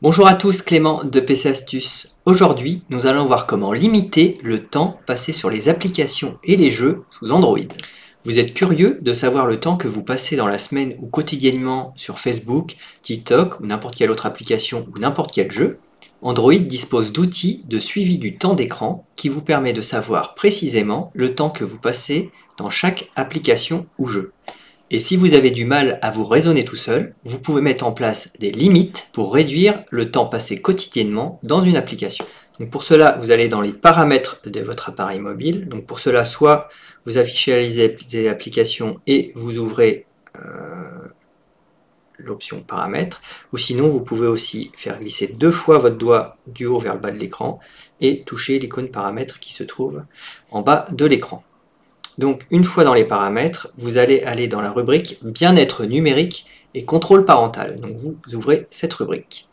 Bonjour à tous, Clément de PC Astuces. Aujourd'hui, nous allons voir comment limiter le temps passé sur les applications et les jeux sous Android. Vous êtes curieux de savoir le temps que vous passez dans la semaine ou quotidiennement sur Facebook, TikTok ou n'importe quelle autre application ou n'importe quel jeu? Android dispose d'outils de suivi du temps d'écran qui vous permet de savoir précisément le temps que vous passez dans chaque application ou jeu. Et si vous avez du mal à vous raisonner tout seul, vous pouvez mettre en place des limites pour réduire le temps passé quotidiennement dans une application. Donc pour cela, vous allez dans les paramètres de votre appareil mobile. Donc pour cela, soit vous affichez les applications et vous ouvrez l'option paramètres, ou sinon vous pouvez aussi faire glisser 2 fois votre doigt du haut vers le bas de l'écran et toucher l'icône paramètres qui se trouve en bas de l'écran. Donc une fois dans les paramètres, vous allez aller dans la rubrique bien-être numérique et contrôle parental. Donc vous ouvrez cette rubrique.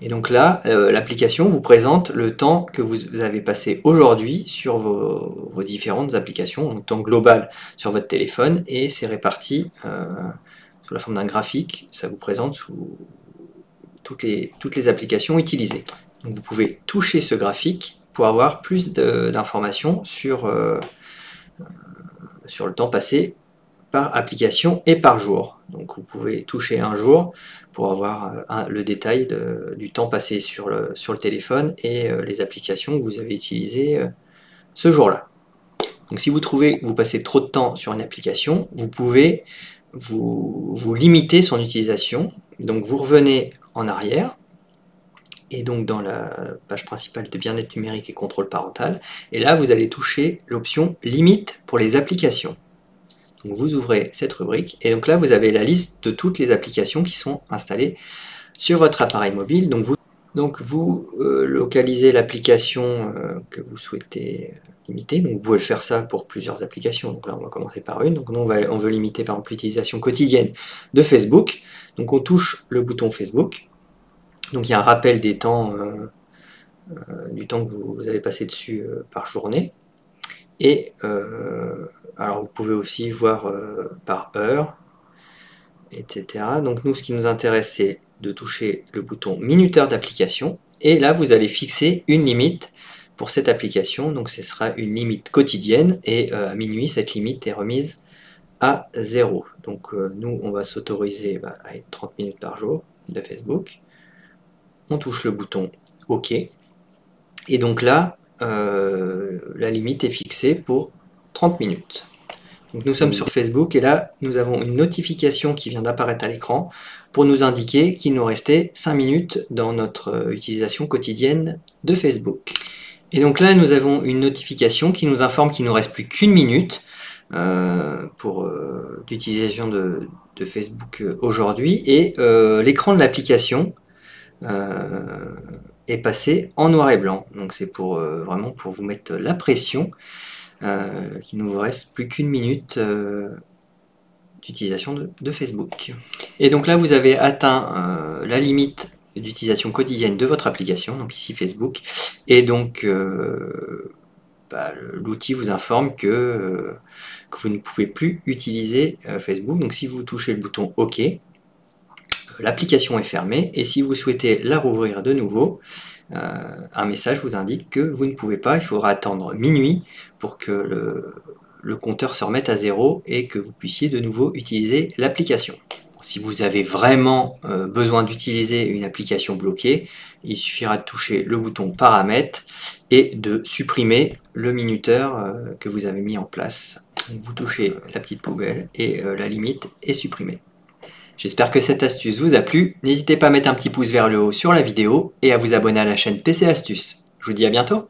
Et donc là, l'application vous présente le temps que vous avez passé aujourd'hui sur vos différentes applications, donc temps global sur votre téléphone, et c'est réparti sous la forme d'un graphique. Ça vous présente sous toutes les applications utilisées. Donc vous pouvez toucher ce graphique pour avoir plus d'informations sur le temps passé par application et par jour. Donc vous pouvez toucher un jour pour avoir le détail du temps passé sur le téléphone et les applications que vous avez utilisées ce jour-là. Donc si vous trouvez que vous passez trop de temps sur une application, vous pouvez vous limiter son utilisation. Donc vous revenez en arrière, et donc dans la page principale de bien-être numérique et contrôle parental, et là vous allez toucher l'option limite pour les applications. Donc vous ouvrez cette rubrique, et donc là vous avez la liste de toutes les applications qui sont installées sur votre appareil mobile. Donc vous localisez l'application que vous souhaitez limiter. Donc vous pouvez faire ça pour plusieurs applications. Donc là on va commencer par une. Donc nous on veut limiter par exemple l'utilisation quotidienne de Facebook. Donc on touche le bouton Facebook. Donc il y a un rappel des temps, du temps que vous avez passé dessus par journée. Et alors vous pouvez aussi voir par heure, etc. Donc nous, ce qui nous intéresse, c'est de toucher le bouton minuteur d'application. Et là, vous allez fixer une limite pour cette application. Donc ce sera une limite quotidienne. Et à minuit, cette limite est remise à 0. Donc nous, on va s'autoriser 30 minutes par jour de Facebook. On touche le bouton OK. Et donc là, la limite est fixée pour 30 minutes. Donc nous sommes sur Facebook et là, nous avons une notification qui vient d'apparaître à l'écran pour nous indiquer qu'il nous restait 5 minutes dans notre utilisation quotidienne de Facebook. Et donc là, nous avons une notification qui nous informe qu'il ne nous reste plus qu'une minute pour l'utilisation de Facebook aujourd'hui. Et l'écran de l'application est passé en noir et blanc. Donc c'est pour vraiment pour vous mettre la pression qu'il ne vous reste plus qu'une minute d'utilisation de Facebook. Et donc là vous avez atteint la limite d'utilisation quotidienne de votre application, donc ici Facebook, et donc l'outil vous informe que vous ne pouvez plus utiliser Facebook. Donc si vous touchez le bouton OK, l'application est fermée, et si vous souhaitez la rouvrir de nouveau, un message vous indique que vous ne pouvez pas, il faudra attendre minuit pour que le compteur se remette à 0 et que vous puissiez de nouveau utiliser l'application. Si vous avez vraiment besoin d'utiliser une application bloquée, il suffira de toucher le bouton paramètres et de supprimer le minuteur que vous avez mis en place. Donc vous touchez la petite poubelle et la limite est supprimée. J'espère que cette astuce vous a plu. N'hésitez pas à mettre un petit pouce vers le haut sur la vidéo et à vous abonner à la chaîne PC Astuces. Je vous dis à bientôt.